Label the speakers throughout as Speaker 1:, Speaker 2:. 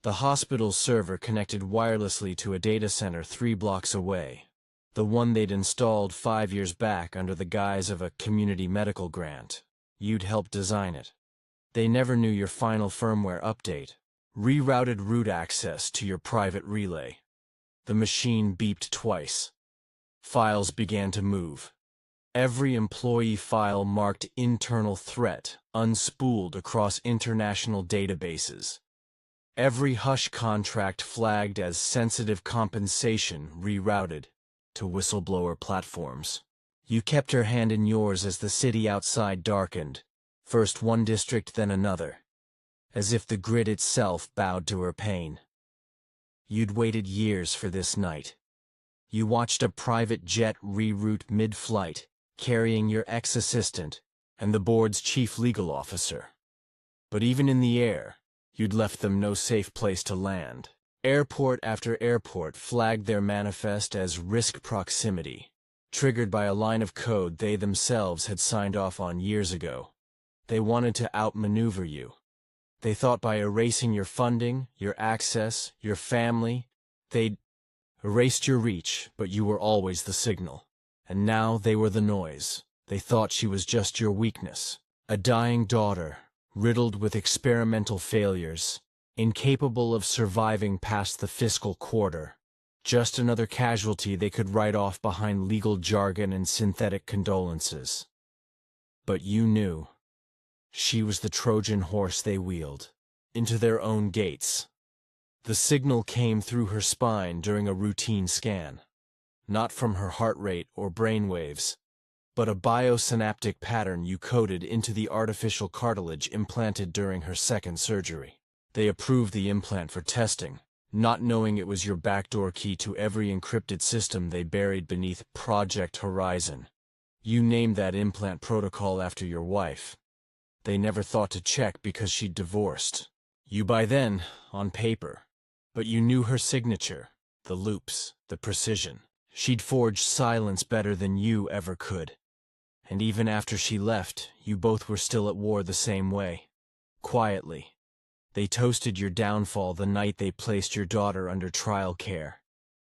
Speaker 1: The hospital's server connected wirelessly to a data center 3 blocks away, the one they'd installed 5 years back under the guise of a community medical grant. You'd helped design it. They never knew your final firmware update rerouted root access to your private relay. The machine beeped twice. Files began to move. Every employee file marked internal threat unspooled across international databases. Every hush contract flagged as sensitive compensation rerouted to whistleblower platforms. You kept her hand in yours as the city outside darkened, first one district then another, as if the grid itself bowed to her pain. You'd waited years for this night. You watched a private jet reroute mid-flight, carrying your ex-assistant and the board's chief legal officer. But even in the air, you'd left them no safe place to land. Airport after airport flagged their manifest as risk proximity, triggered by a line of code they themselves had signed off on years ago. They wanted to outmaneuver you. They thought by erasing your funding, your access, your family, they'd erased your reach, but you were always the signal. And now they were the noise. They thought she was just your weakness. A dying daughter, riddled with experimental failures, incapable of surviving past the fiscal quarter. Just another casualty they could write off behind legal jargon and synthetic condolences. But you knew. She was the Trojan horse they wheeled into their own gates. The signal came through her spine during a routine scan, not from her heart rate or brainwaves, but a biosynaptic pattern you coded into the artificial cartilage implanted during her second surgery. They approved the implant for testing, not knowing it was your backdoor key to every encrypted system they buried beneath Project Horizon. You named that implant protocol after your wife. They never thought to check because she'd divorced you by then, on paper. But you knew her signature, the loops, the precision. She'd forged silence better than you ever could. And even after she left, you both were still at war the same way. Quietly. They toasted your downfall the night they placed your daughter under trial care.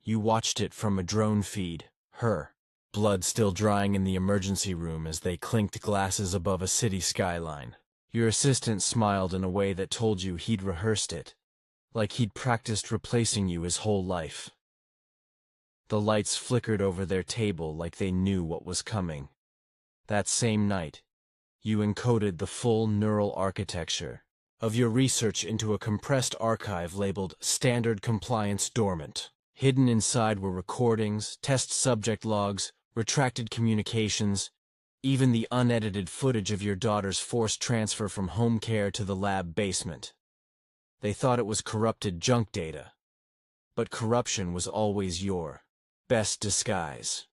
Speaker 1: You watched it from a drone feed, her blood still drying in the emergency room as they clinked glasses above a city skyline. Your assistant smiled in a way that told you he'd rehearsed it, like he'd practiced replacing you his whole life. The lights flickered over their table like they knew what was coming. That same night, you encoded the full neural architecture of your research into a compressed archive labeled Standard Compliance Dormant. Hidden inside were recordings, test subject logs, retracted communications, even the unedited footage of your daughter's forced transfer from home care to the lab basement. They thought it was corrupted junk data, but corruption was always your best disguise.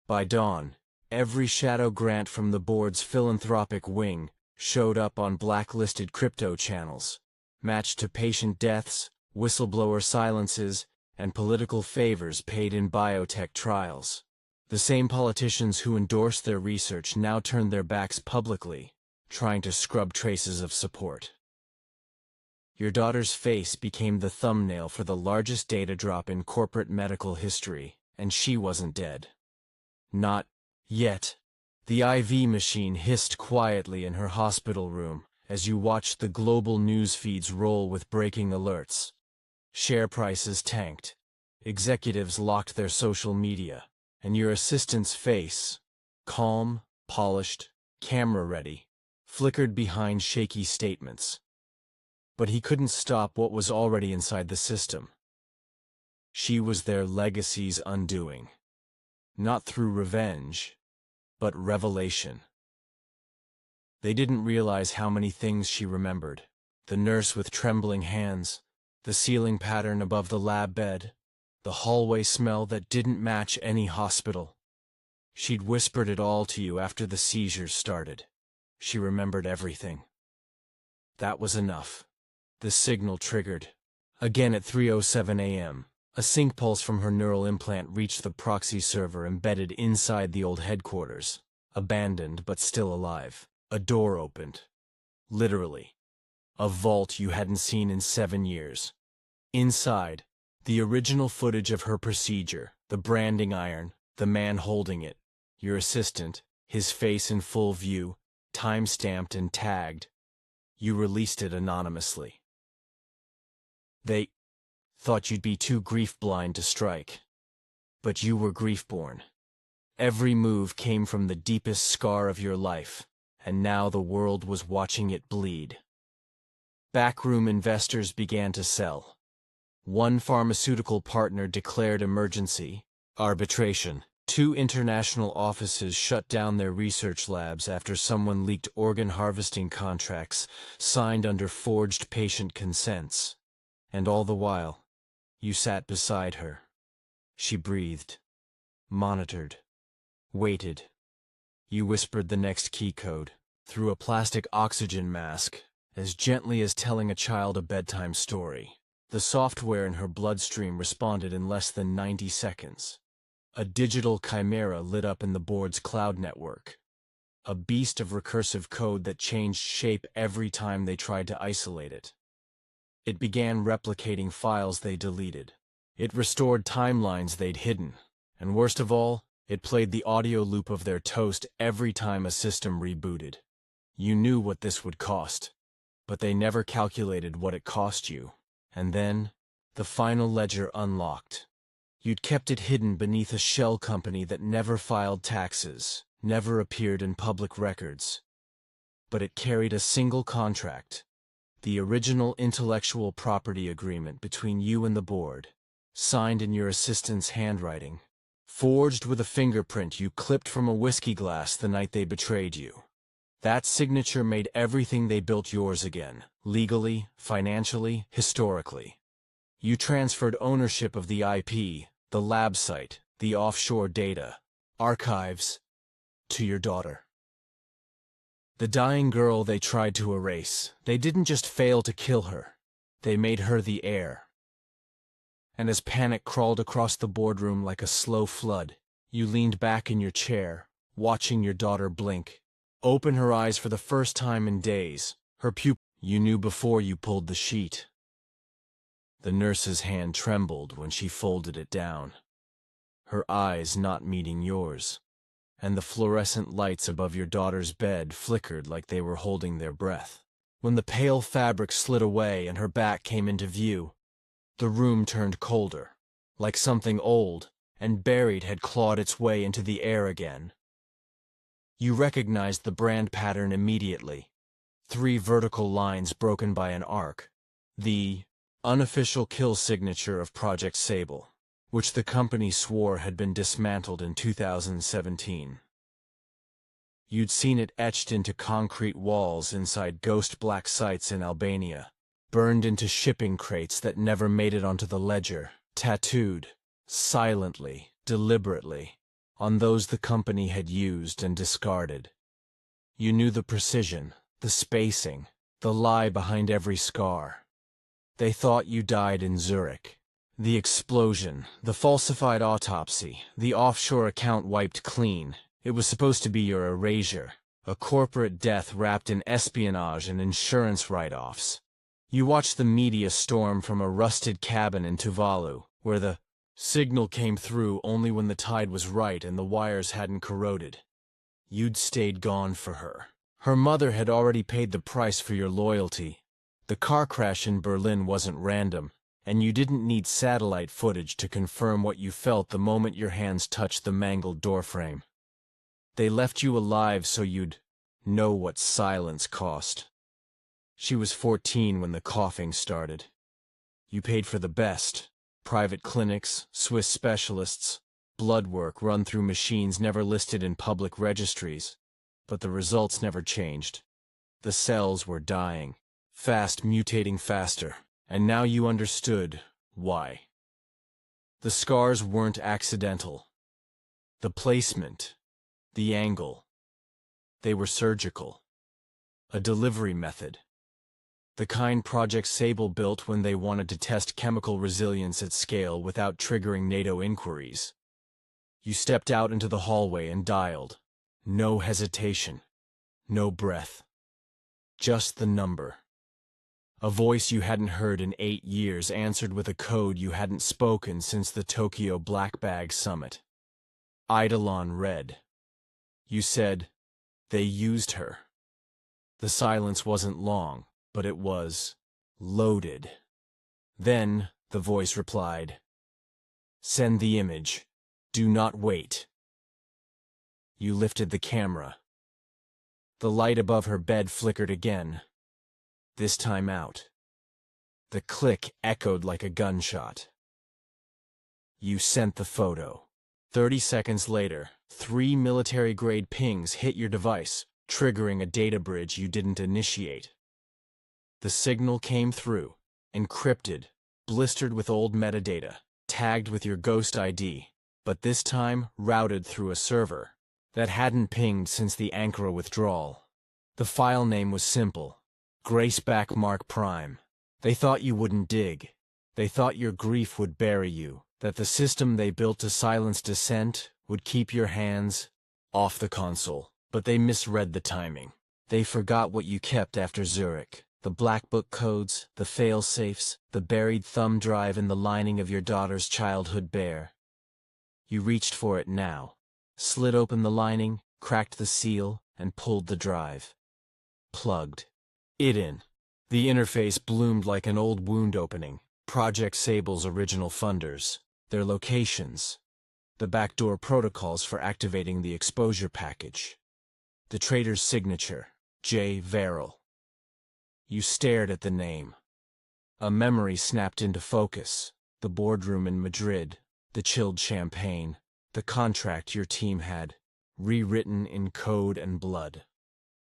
Speaker 1: By dawn, every shadow grant from the board's philanthropic wing showed up on blacklisted crypto channels, matched to patient deaths, whistleblower silences, and political favors paid in biotech trials. The same politicians who endorsed their research now turned their backs publicly, trying to scrub traces of support. Your daughter's face became the thumbnail for the largest data drop in corporate medical history, and she wasn't dead. Not yet. The IV machine hissed quietly in her hospital room as you watched the global news feeds roll with breaking alerts. Share prices tanked. Executives locked their social media, and your assistant's face, calm, polished, camera-ready, flickered behind shaky statements. But he couldn't stop what was already inside the system. She was their legacy's undoing. Not through revenge, but revelation. They didn't realize how many things she remembered. The nurse with trembling hands, the ceiling pattern above the lab bed, the hallway smell that didn't match any hospital. She'd whispered it all to you after the seizures started. She remembered everything. That was enough. The signal triggered. Again at 3:07 a.m., a sync pulse from her neural implant reached the proxy server embedded inside the old headquarters. Abandoned but still alive. A door opened. Literally. A vault you hadn't seen in 7 years. Inside, the original footage of her procedure, the branding iron, the man holding it, your assistant, his face in full view, time-stamped and tagged. You released it anonymously. They thought you'd be too grief-blind to strike. But you were grief-born. Every move came from the deepest scar of your life, and now the world was watching it bleed. Backroom investors began to sell. One pharmaceutical partner declared emergency, arbitration. 2 international offices shut down their research labs after someone leaked organ harvesting contracts signed under forged patient consents. And all the while, you sat beside her. She breathed, monitored, waited. You whispered the next key code, through a plastic oxygen mask, as gently as telling a child a bedtime story. The software in her bloodstream responded in less than 90 seconds. A digital chimera lit up in the board's cloud network. A beast of recursive code that changed shape every time they tried to isolate it. It began replicating files they deleted. It restored timelines they'd hidden. And worst of all, it played the audio loop of their toast every time a system rebooted. You knew what this would cost, but they never calculated what it cost you. And then, the final ledger unlocked. You'd kept it hidden beneath a shell company that never filed taxes, never appeared in public records. But it carried a single contract, the original intellectual property agreement between you and the board, signed in your assistant's handwriting, forged with a fingerprint you clipped from a whiskey glass the night they betrayed you. That signature made everything they built yours again, legally, financially, historically. You transferred ownership of the IP, the lab site, the offshore data, archives, to your daughter. The dying girl they tried to erase, they didn't just fail to kill her, they made her the heir. And as panic crawled across the boardroom like a slow flood, you leaned back in your chair, watching your daughter blink, open her eyes for the first time in days, her pupil. You knew before you pulled the sheet. The nurse's hand trembled when she folded it down, her eyes not meeting yours, and the fluorescent lights above your daughter's bed flickered like they were holding their breath. When the pale fabric slid away and her back came into view, the room turned colder, like something old and buried had clawed its way into the air again. You recognized the brand pattern immediately. 3 vertical lines broken by an arc. The unofficial kill signature of Project Sable, which the company swore had been dismantled in 2017. You'd seen it etched into concrete walls inside ghost black sites in Albania, burned into shipping crates that never made it onto the ledger, tattooed, silently, deliberately, on those the company had used and discarded. You knew the precision, the spacing, the lie behind every scar. They thought you died in Zurich. The explosion, the falsified autopsy, the offshore account wiped clean. It was supposed to be your erasure, a corporate death wrapped in espionage and insurance write-offs. You watched the media storm from a rusted cabin in Tuvalu, where the signal came through only when the tide was right and the wires hadn't corroded. You'd stayed gone for her. Her mother had already paid the price for your loyalty. The car crash in Berlin wasn't random, and you didn't need satellite footage to confirm what you felt the moment your hands touched the mangled doorframe. They left you alive so you'd know what silence cost. She was 14 when the coughing started. You paid for the best. Private clinics, Swiss specialists, blood work run through machines never listed in public registries. But the results never changed. The cells were dying, fast mutating faster, and now you understood why. The scars weren't accidental. The placement, the angle, they were surgical. A delivery method. The kind Project Sable built when they wanted to test chemical resilience at scale without triggering NATO inquiries. You stepped out into the hallway and dialed. No hesitation. No breath. Just the number. A voice you hadn't heard in 8 years answered with a code you hadn't spoken since the Tokyo Black Bag Summit. Eidolon read. You said, "They used her." The silence wasn't long, but it was loaded. Then the voice replied, "Send the image. Do not wait." You lifted the camera. The light above her bed flickered again, this time out. The click echoed like a gunshot. You sent the photo. 30 seconds later, 3 military-grade pings hit your device, triggering a data bridge you didn't initiate. The signal came through, encrypted, blistered with old metadata, tagged with your ghost ID, but this time routed through a server that hadn't pinged since the Ankara withdrawal. The file name was simple: Graceback Mark Prime. They thought you wouldn't dig. They thought your grief would bury you, that the system they built to silence dissent would keep your hands off the console. But they misread the timing. They forgot what you kept after Zurich: the black book codes, the fail-safes, the buried thumb drive in the lining of your daughter's childhood bear. You reached for it now, slid open the lining, cracked the seal, and pulled the drive. Plugged it in. The interface bloomed like an old wound opening. Project Sable's original funders, their locations, the backdoor protocols for activating the exposure package, the trader's signature, J. Verrill. You stared at the name. A memory snapped into focus: the boardroom in Madrid, the chilled champagne, the contract your team had, rewritten in code and blood.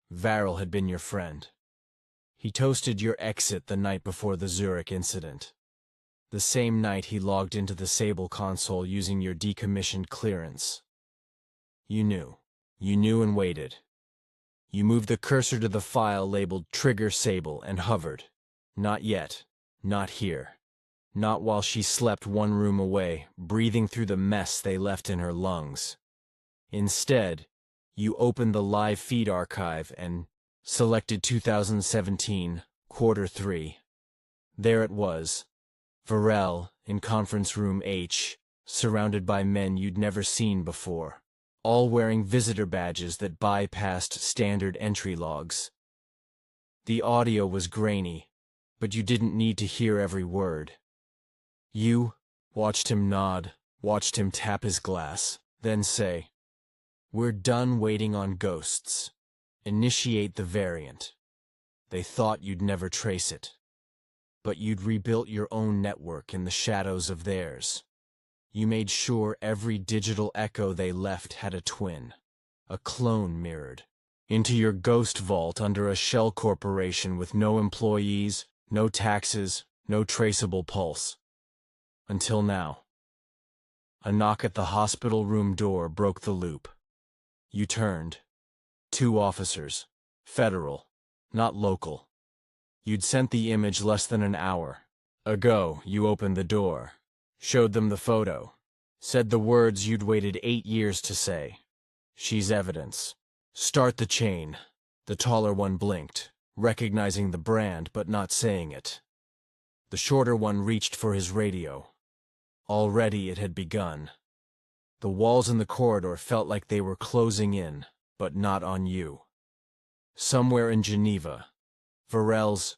Speaker 1: Verrill had been your friend. He toasted your exit the night before the Zurich incident. The same night he logged into the Sable console using your decommissioned clearance. You knew. You knew and waited. You moved the cursor to the file labeled Trigger Sable and hovered. Not yet. Not here. Not while she slept one room away, breathing through the mess they left in her lungs. Instead, you opened the live feed archive and selected 2017, Q3. There it was. Verrill, in conference room H, surrounded by men you'd never seen before, all wearing visitor badges that bypassed standard entry logs. The audio was grainy, but you didn't need to hear every word. You watched him nod, watched him tap his glass, then say, "We're done waiting on ghosts. Initiate the variant." They thought you'd never trace it. But you'd rebuilt your own network in the shadows of theirs. You made sure every digital echo they left had a twin, a clone mirrored, into your ghost vault under a shell corporation with no employees, no taxes, no traceable pulse. Until now. A knock at the hospital room door broke the loop. You turned. 2 officers. Federal, not local. You'd sent the image less than an hour ago. You opened the door, showed them the photo, said the words you'd waited 8 years to say. "She's evidence. Start the chain." The taller one blinked, recognizing the brand but not saying it. The shorter one reached for his radio. Already it had begun. The walls in the corridor felt like they were closing in, but not on you. Somewhere in Geneva, Verrill's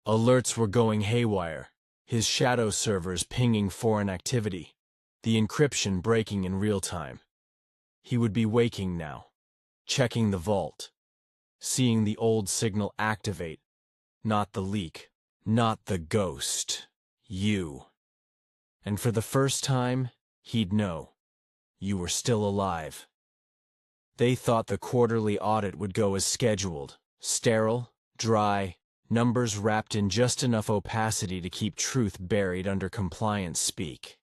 Speaker 1: alerts were going haywire, his shadow servers pinging foreign activity, the encryption breaking in real time. He would be waking now, checking the vault, seeing the old signal activate, not the leak, not the ghost, you. And for the first time, he'd know. You were still alive. They thought the quarterly audit would go as scheduled, sterile, dry, numbers wrapped in just enough opacity to keep truth buried under compliance speak.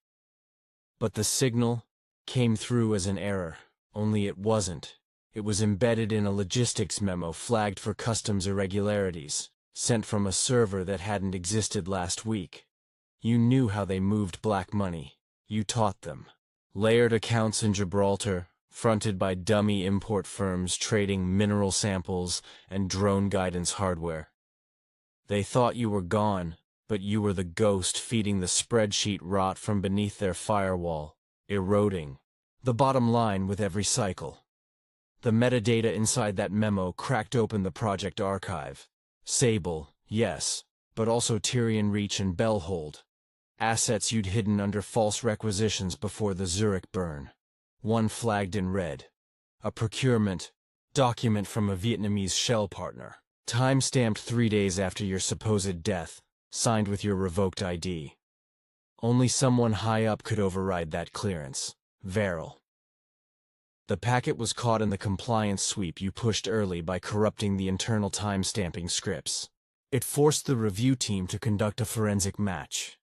Speaker 1: But the signal came through as an error, only it wasn't. It was embedded in a logistics memo flagged for customs irregularities, sent from a server that hadn't existed last week. You knew how they moved black money. You taught them. Layered accounts in Gibraltar, fronted by dummy import firms trading mineral samples and drone guidance hardware. They thought you were gone, but you were the ghost feeding the spreadsheet rot from beneath their firewall, eroding the bottom line with every cycle. The metadata inside that memo cracked open the project archive. Sable, yes, but also Tyrian Reach and Bellhold. Assets you'd hidden under false requisitions before the Zurich burn. One flagged in red. A procurement document from a Vietnamese shell partner. Time-stamped 3 days after your supposed death, signed with your revoked ID. Only someone high up could override that clearance. Verrill. The packet was caught in the compliance sweep you pushed early by corrupting the internal time-stamping scripts. It forced the review team to conduct a forensic match.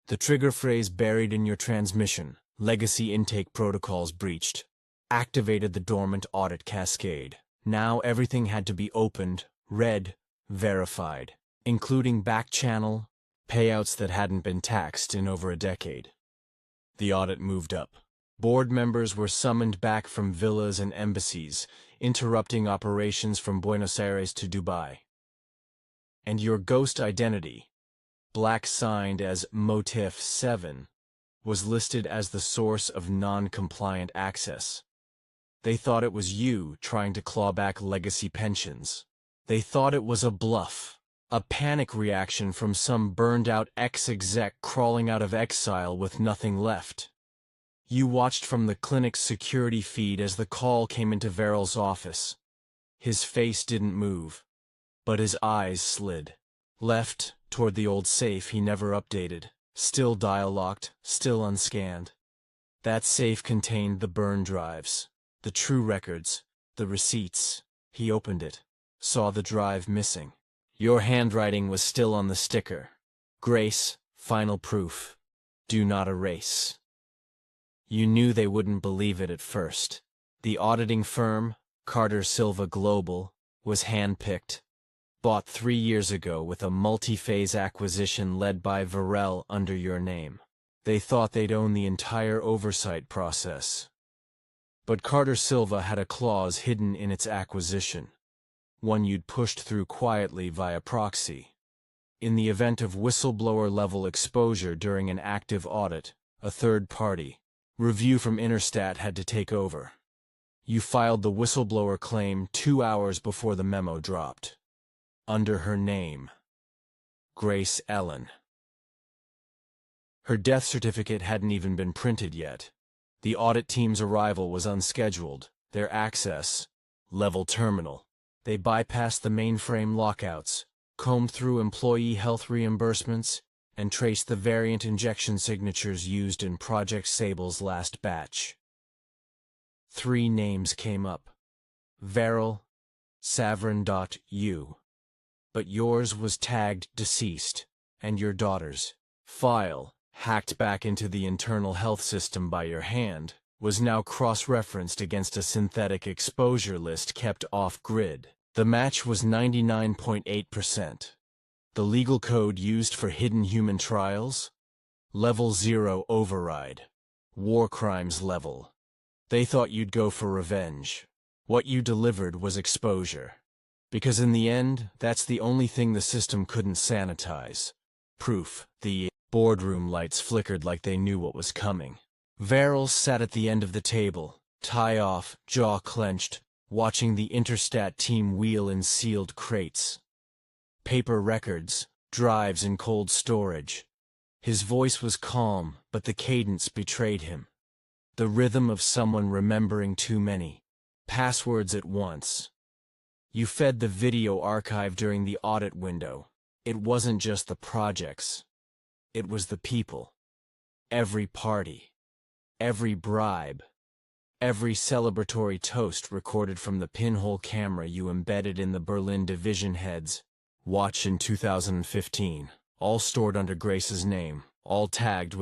Speaker 1: The trigger phrase buried in your transmission, legacy intake protocols breached, activated the dormant audit cascade. Now everything had to be opened, read, verified, including back-channel payouts that hadn't been taxed in over a decade. The audit moved up. Board members were summoned back from villas and embassies, interrupting operations from Buenos Aires to Dubai. And your ghost identity, black signed as Motif 7, was listed as the source of non-compliant access. They thought it was you trying to claw back legacy pensions. They thought it was a bluff, a panic reaction from some burned-out ex-exec crawling out of exile with nothing left. You watched from the clinic's security feed as the call came into Verrill's office. His face didn't move, but his eyes slid. Left, toward the old safe he never updated, still dial-locked, still unscanned. That safe contained the burn drives, the true records, the receipts. He opened it, saw the drive missing. Your handwriting was still on the sticker. Grace, final proof. Do not erase. You knew they wouldn't believe it at first. The auditing firm, Carter Silva Global, was handpicked. Bought 3 years ago with a multi-phase acquisition led by Verrill under your name. They thought they'd own the entire oversight process. But Carter Silva had a clause hidden in its acquisition, one you'd pushed through quietly via proxy. In the event of whistleblower-level exposure during an active audit, a third party review from Interstat had to take over. You filed the whistleblower claim 2 hours before the memo dropped. Under her name, Grace Ellen. Her death certificate hadn't even been printed yet. The audit team's arrival was unscheduled. Their access, level terminal. They bypassed the mainframe lockouts, combed through employee health reimbursements, and traced the variant injection signatures used in Project Sable's last batch. 3 names came up. Verrill, Savrin.U. But yours was tagged deceased, and your daughter's file, hacked back into the internal health system by your hand, was now cross-referenced against a synthetic exposure list kept off-grid. The match was 99.8%. The legal code used for hidden human trials? Level 0 override. War crimes level. They thought you'd go for revenge. What you delivered was exposure. Because in the end, that's the only thing the system couldn't sanitize. Proof. The boardroom lights flickered like they knew what was coming. Verrill sat at the end of the table, tie off, jaw clenched, watching the Interstat team wheel in sealed crates. Paper records, drives in cold storage. His voice was calm, but the cadence betrayed him. The rhythm of someone remembering too many passwords at once. You fed the video archive during the audit window. It wasn't just the projects. It was the people. Every party. Every bribe. Every celebratory toast recorded from the pinhole camera you embedded in the Berlin division head's watch in 2015. All stored under Grace's name. All tagged with